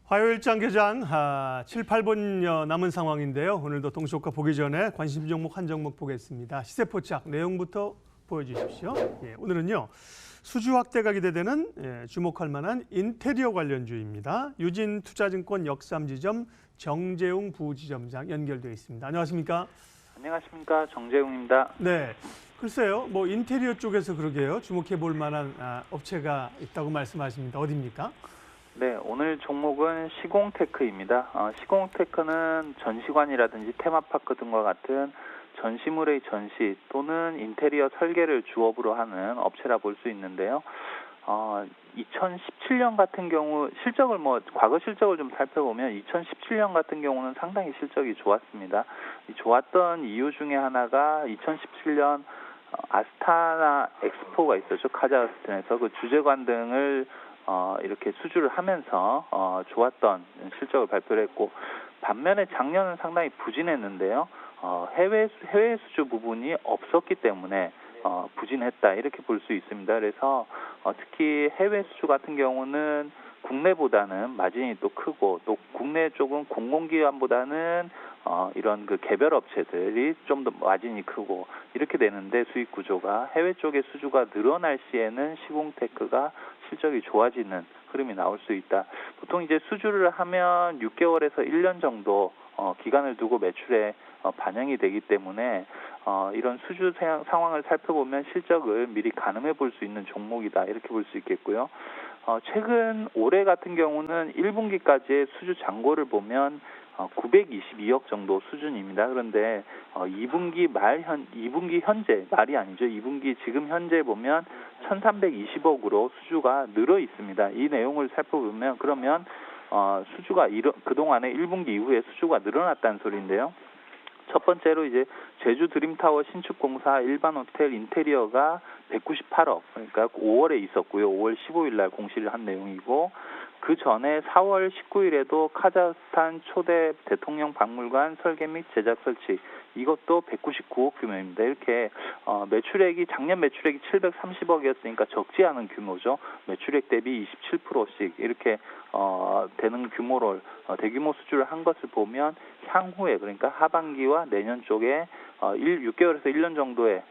화요일장 개장 7, 8분 남은 상황인데요. 오늘도 동시효과 보기 전에 관심 종목 한 종목 보겠습니다. 시세 포착 내용부터 보여주십시오. 오늘은요. 수주 확대가 기대되는 주목할 만한 인테리어 관련주입니다. 유진투자증권 역삼지점 정재웅 부지점장 연결되어 있습니다. 안녕하십니까? 안녕하십니까, 정재웅입니다. 네, 글쎄요. 뭐 인테리어 쪽에서 그러게요. 주목해 볼 만한 업체가 있다고 말씀하십니다. 어디입니까? 네, 오늘 종목은 시공테크입니다. 시공테크는 전시관이라든지 테마파크 등과 같은 전시물의 전시 또는 인테리어 설계를 주업으로 하는 업체라 볼 수 있는데요. 2017년 같은 경우 실적을 과거 실적을 좀 살펴보면 2017년 같은 경우는 상당히 실적이 좋았습니다. 좋았던 이유 중에 하나가 2017년 아스타나 엑스포가 있었죠. 카자흐스탄에서 그 주재관 등을 이렇게 수주를 하면서 좋았던 실적을 발표를 했고, 반면에 작년은 상당히 부진했는데요. 해외 수주 부분이 없었기 때문에 부진했다 이렇게 볼 수 있습니다. 그래서 특히 해외 수주 같은 경우는 국내보다는 마진이 또 크고, 또 국내 쪽은 공공기관보다는 이런 그 개별 업체들이 좀 더 마진이 크고 이렇게 되는데, 수익 구조가 해외 쪽의 수주가 늘어날 시에는 시공테크가 실적이 좋아지는 흐름이 나올 수 있다. 보통 이제 수주를 하면 6개월에서 1년 정도 기간을 두고 매출에 반영이 되기 때문에 이런 수주 상황을 살펴보면 실적을 미리 가늠해 볼 수 있는 종목이다 이렇게 볼 수 있겠고요. 최근 올해 같은 경우는 1분기까지의 수주 잔고를 보면 922억 정도 수준입니다. 그런데 2분기 현재 말이 아니죠. 2분기 지금 현재 보면 1,320억으로 수주가 늘어 있습니다. 이 내용을 살펴보면 그러면 수주가 그동안에 1분기 이후에 수주가 늘어났다는 소리인데요. 첫 번째로 이제 제주 드림타워 신축공사 일반 호텔 인테리어가 198억, 그러니까 5월에 있었고요. 5월 15일 날 공시를 한 내용이고, 그 전에 4월 19일에도 카자흐스탄 초대 대통령 박물관 설계 및 제작 설치, 이것도 199억 규모입니다. 이렇게 작년 매출액이 730억이었으니까 적지 않은 규모죠. 매출액 대비 27%씩 이렇게 되는 규모를 대규모 수주를 한 것을 보면, 향후에 그러니까 하반기와 내년 쪽에 6개월에서 1년 정도의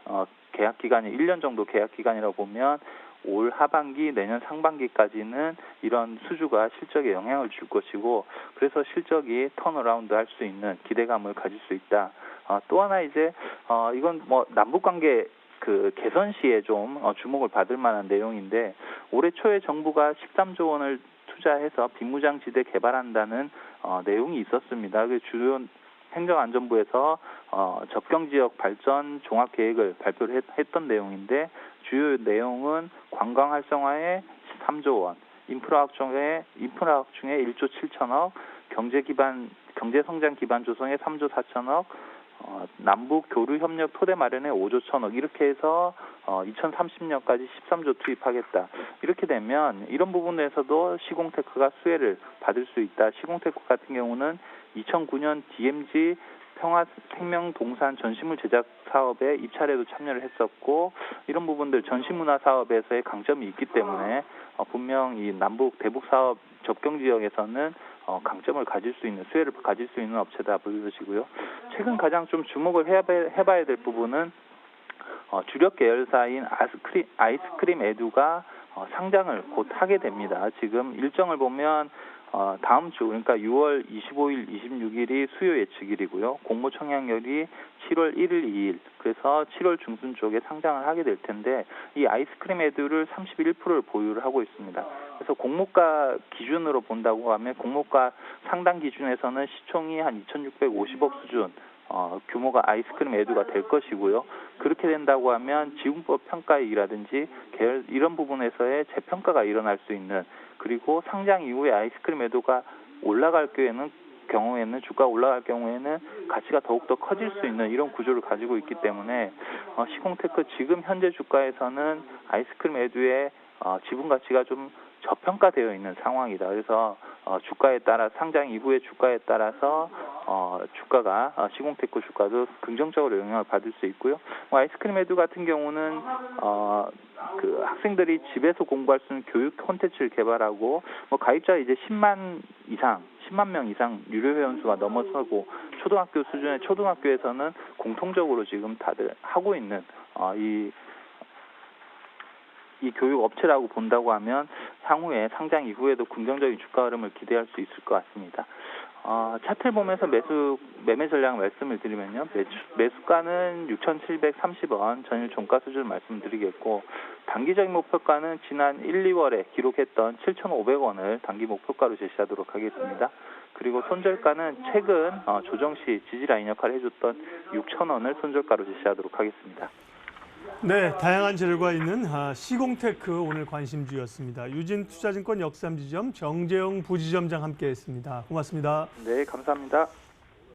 계약 기간이 1년 정도 계약 기간이라고 보면, 올 하반기 내년 상반기까지는 이런 수주가 실적에 영향을 줄 것이고, 그래서 실적이 턴어라운드 할 수 있는 기대감을 가질 수 있다. 또 하나 이제 이건 남북 관계 그 개선 시에 좀 주목을 받을 만한 내용인데, 올해 초에 정부가 13조 원을 투자해서 비무장지대 개발한다는 내용이 있었습니다. 그 주요 행정안전부에서 접경지역 발전 종합계획을 발표를 했던 내용인데, 주요 내용은 관광 활성화에 3조 원, 인프라 확충에 1조 7천억, 경제성장 기반 조성에 3조 4천억, 남북 교류 협력 토대 마련에 5조 1천억, 이렇게 해서 2030년까지 13조 투입하겠다. 이렇게 되면 이런 부분에서도 시공테크가 수혜를 받을 수 있다. 시공테크 같은 경우는 2009년 DMZ 평화생명동산 전시물 제작 사업에 입찰에도 참여를 했었고, 이런 부분들 전시문화 사업에서의 강점이 있기 때문에 분명 이 남북 대북 사업 접경 지역에서는 강점을 가질 수 있는, 수혜를 가질 수 있는 업체다 보여지고요. 최근 가장 좀 주목을 해봐야 될 부분은 주력 계열사인 아이스크림 에듀가 상장을 곧 하게 됩니다. 지금 일정을 보면 다음 주, 그러니까 6월 25일, 26일이 수요 예측일이고요. 공모 청약률이 7월 1일, 2일, 그래서 7월 중순 쪽에 상장을 하게 될 텐데, 이 아이스크림 에듀를 31%를 보유를 하고 있습니다. 그래서 공모가 기준으로 본다고 하면, 공모가 상당 기준에서는 시총이 한 2,650억 수준 규모가 아이스크림 에듀가 될 것이고요. 그렇게 된다고 하면 지분법 평가이익이라든지 이런 부분에서의 재평가가 일어날 수 있는, 그리고 상장 이후에 아이스크림 에듀가 올라갈 경우에는 주가 올라갈 경우에는 가치가 더욱더 커질 수 있는 이런 구조를 가지고 있기 때문에 시공테크 지금 현재 주가에서는 아이스크림 에듀의 지분 가치가 좀 저평가되어 있는 상황이다. 그래서 주가에 따라, 상장 이후의 주가에 따라서 주가가 시공테크 주가도 긍정적으로 영향을 받을 수 있고요. 아이스크림 에듀 같은 경우는 그 학생들이 집에서 공부할 수 있는 교육 콘텐츠를 개발하고 가입자 이제 10만 명 이상 유료 회원 수가 넘어서고 초등학교 수준의 초등학교에서는 공통적으로 지금 다들 하고 있는 이 교육 업체라고 본다고 하면 향후에 상장 이후에도 긍정적인 주가 흐름을 기대할 수 있을 것 같습니다. 차트를 보면서 매매 전략 말씀을 드리면요. 매수가는 6,730원 전일 종가 수준을 말씀드리겠고 단기적인 목표가는 지난 1, 2월에 기록했던 7,500원을 단기 목표가로 제시하도록 하겠습니다. 그리고 손절가는 최근 조정 시 지지라인 역할을 해줬던 6,000원을 손절가로 제시하도록 하겠습니다. 네, 다양한 재료가 있는 시공테크 오늘 관심주였습니다. 유진투자증권 역삼지점 정재영 부지점장 함께했습니다. 고맙습니다. 네, 감사합니다.